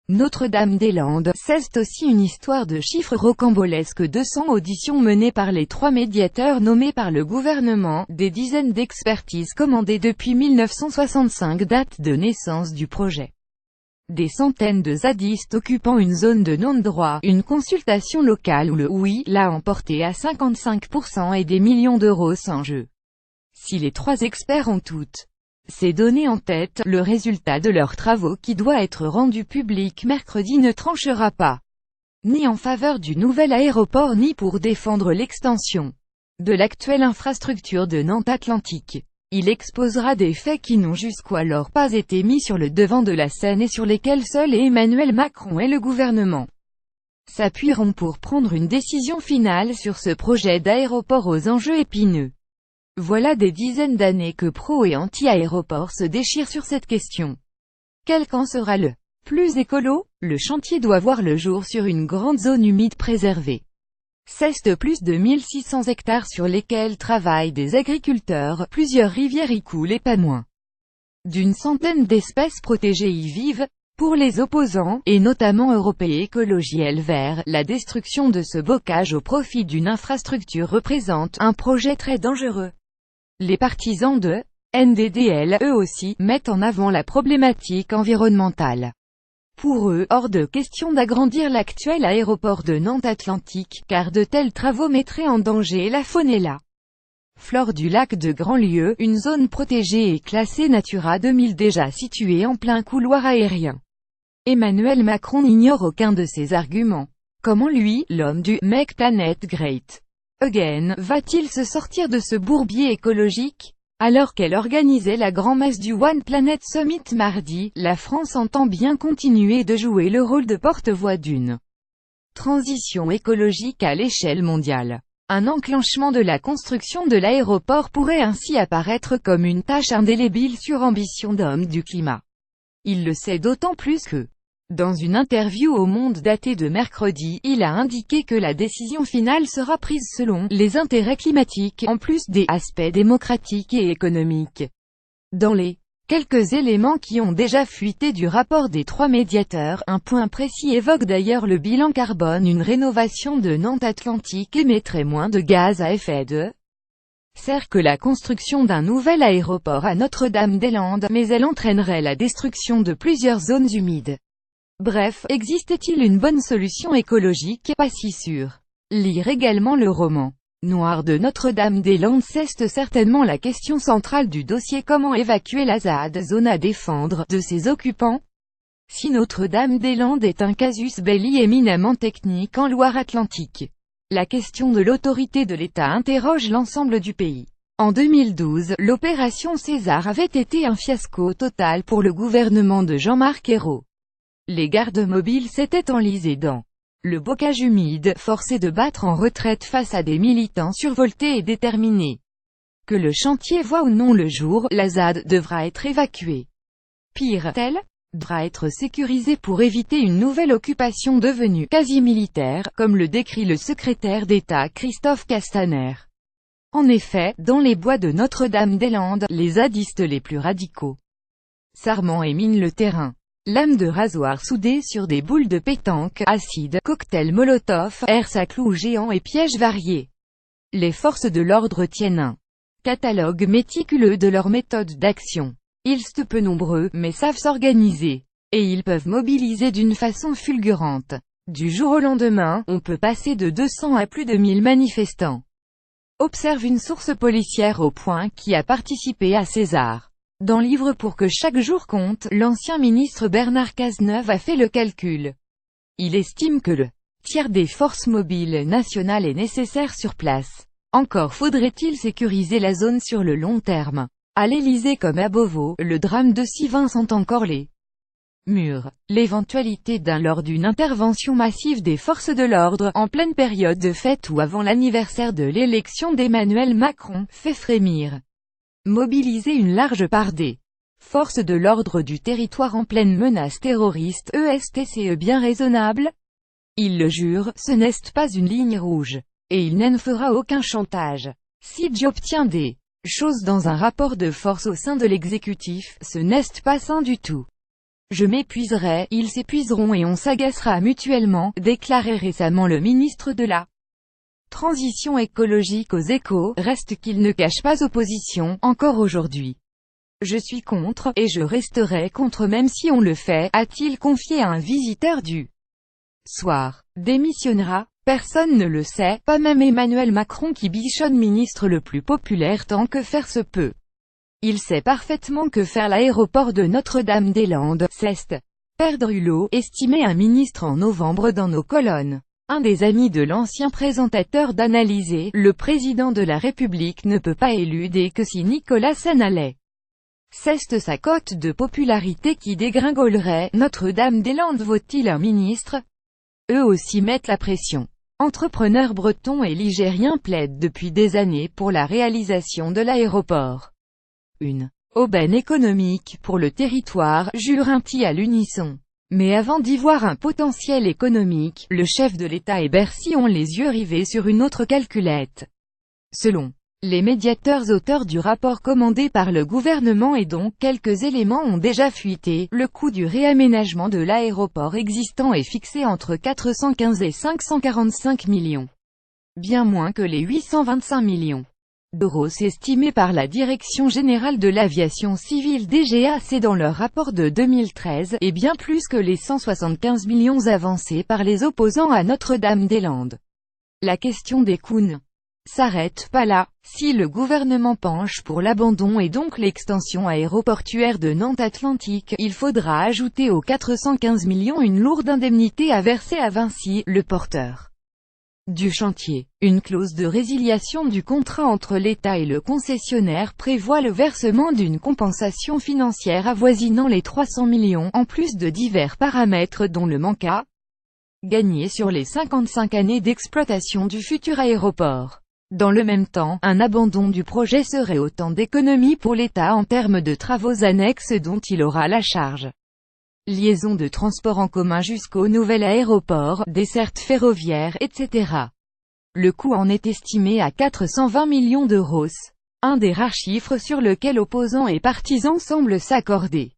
Notre-Dame-des-Landes, c'est aussi une histoire de chiffres rocambolesques. 200 auditions menées par les 3 médiateurs nommés par le gouvernement, des dizaines d'expertises commandées depuis 1965, date de naissance du projet. Des centaines de zadistes occupant une zone de non-droit, une consultation locale où le « oui » l'a emporté à 55% et des millions d'euros sans jeu. Si les 3 experts ont toutes ces données en tête, le résultat de leurs travaux qui doit être rendu public mercredi ne tranchera pas, ni en faveur du nouvel aéroport ni pour défendre l'extension de l'actuelle infrastructure de Nantes Atlantique. Il exposera des faits qui n'ont jusqu'alors pas été mis sur le devant de la scène et sur lesquels seul Emmanuel Macron et le gouvernement s'appuieront pour prendre une décision finale sur ce projet d'aéroport aux enjeux épineux. Voilà des dizaines d'années que pro et anti-aéroport se déchirent sur cette question. Quel camp sera le plus écolo? Le chantier doit voir le jour sur une grande zone humide préservée. C'est plus de 1600 hectares sur lesquels travaillent des agriculteurs, plusieurs rivières y coulent et pas moins d'une centaine d'espèces protégées y vivent. Pour les opposants, et notamment Européen Écologie El Vert, la destruction de ce bocage au profit d'une infrastructure représente un projet très dangereux. Les partisans de NDDL, eux aussi, mettent en avant la problématique environnementale. Pour eux, hors de question d'agrandir l'actuel aéroport de Nantes Atlantique, car de tels travaux mettraient en danger la faune et la flore du lac de Grandlieu, une zone protégée et classée Natura 2000 déjà située en plein couloir aérien. Emmanuel Macron n'ignore aucun de ces arguments. Comment lui, l'homme du « Make Planet Great Again », va-t-il se sortir de ce bourbier écologique? Alors qu'elle organisait la grand-messe du One Planet Summit mardi, la France entend bien continuer de jouer le rôle de porte-voix d'une transition écologique à l'échelle mondiale. Un enclenchement de la construction de l'aéroport pourrait ainsi apparaître comme une tâche indélébile sur ambition d'homme du climat. Il le sait d'autant plus que, dans une interview au Monde datée de mercredi, il a indiqué que la décision finale sera prise selon les intérêts climatiques, en plus des aspects démocratiques et économiques. Dans les quelques éléments qui ont déjà fuité du rapport des 3 médiateurs, un point précis évoque d'ailleurs le bilan carbone. Une rénovation de Nantes Atlantique émettrait moins de gaz à effet de serre que la construction d'un nouvel aéroport à Notre-Dame-des-Landes, mais elle entraînerait la destruction de plusieurs zones humides. Bref, existait-il une bonne solution écologique? Pas si sûr. Lire également le roman Noir de Notre-Dame-des-Landes. C'est certainement la question centrale du dossier. Comment évacuer la ZAD, zone à défendre, de ses occupants? Si Notre-Dame-des-Landes est un casus belli éminemment technique en Loire-Atlantique, la question de l'autorité de l'État interroge l'ensemble du pays. En 2012, l'opération César avait été un fiasco total pour le gouvernement de Jean-Marc Ayrault. Les gardes mobiles s'étaient enlisés dans le bocage humide, forcés de battre en retraite face à des militants survoltés et déterminés. Que le chantier voit ou non le jour, la ZAD devra être évacuée. Pire, elle devra être sécurisée pour éviter une nouvelle occupation devenue quasi militaire, comme le décrit le secrétaire d'État Christophe Castaner. En effet, dans les bois de Notre-Dame-des-Landes, les zadistes les plus radicaux s'arment et minent le terrain. Lames de rasoir soudées sur des boules de pétanque, acide, cocktails Molotov, airs à clous géants et pièges variés. Les forces de l'ordre tiennent un catalogue méticuleux de leurs méthodes d'action. Ils sont peu nombreux, mais savent s'organiser. Et ils peuvent mobiliser d'une façon fulgurante. Du jour au lendemain, on peut passer de 200 à plus de 1000 manifestants. Observe une source policière au Point qui a participé à César. Dans Livre pour que chaque jour compte, l'ancien ministre Bernard Cazeneuve a fait le calcul. Il estime que le tiers des forces mobiles nationales est nécessaire sur place. Encore faudrait-il sécuriser la zone sur le long terme. À l'Élysée comme à Beauvau, le drame de Sivin sent encore les murs. L'éventualité lors d'une intervention massive des forces de l'ordre, en pleine période de fête ou avant l'anniversaire de l'élection d'Emmanuel Macron, fait frémir. Mobiliser une large part des forces de l'ordre du territoire en pleine menace terroriste, est-ce bien raisonnable? Il le jure, ce n'est pas une ligne rouge. Et il n'en fera aucun chantage. Si j'obtiens des choses dans un rapport de force au sein de l'exécutif, ce n'est pas sain du tout. Je m'épuiserai, ils s'épuiseront et on s'agacera mutuellement, déclarait récemment le ministre de la Transition écologique aux Échos. Reste qu'il ne cache pas opposition, encore aujourd'hui. Je suis contre, et je resterai contre même si on le fait, a-t-il confié à un visiteur du Soir. Démissionnera? Personne ne le sait, pas même Emmanuel Macron qui bichonne ministre le plus populaire tant que faire se peut. Il sait parfaitement que faire l'aéroport de Notre-Dame-des-Landes, c'est perdre l'eau, estimait un ministre en novembre dans nos colonnes. Un des amis de l'ancien présentateur d'Analysé, le président de la République ne peut pas éluder que si Nicolas s'en allait. C'est sa cote de popularité qui dégringolerait. Notre-Dame-des-Landes vaut-il un ministre? Eux aussi mettent la pression. Entrepreneurs bretons et ligériens plaident depuis des années pour la réalisation de l'aéroport. Une aubaine économique pour le territoire, jure-t-il à l'unisson. Mais avant d'y voir un potentiel économique, le chef de l'État et Bercy ont les yeux rivés sur une autre calculette. Selon les médiateurs auteurs du rapport commandé par le gouvernement et dont quelques éléments ont déjà fuité, le coût du réaménagement de l'aéroport existant est fixé entre 415 et 545 millions. Bien moins que les 825 millions d'euros estimés par la Direction générale de l'aviation civile DGAC dans leur rapport de 2013, et bien plus que les 175 millions avancés par les opposants à Notre-Dame-des-Landes. La question des coûts ne s'arrête pas là. Si le gouvernement penche pour l'abandon et donc l'extension aéroportuaire de Nantes Atlantique, il faudra ajouter aux 415 millions une lourde indemnité à verser à Vinci, le porteur du chantier. Une clause de résiliation du contrat entre l'État et le concessionnaire prévoit le versement d'une compensation financière avoisinant les 300 millions, en plus de divers paramètres dont le manque à gagner sur les 55 années d'exploitation du futur aéroport. Dans le même temps, un abandon du projet serait autant d'économies pour l'État en termes de travaux annexes dont il aura la charge. Liaison de transport en commun jusqu'au nouvel aéroport, dessertes ferroviaires, etc. Le coût en est estimé à 420 millions d'euros. Un des rares chiffres sur lequel opposants et partisans semblent s'accorder.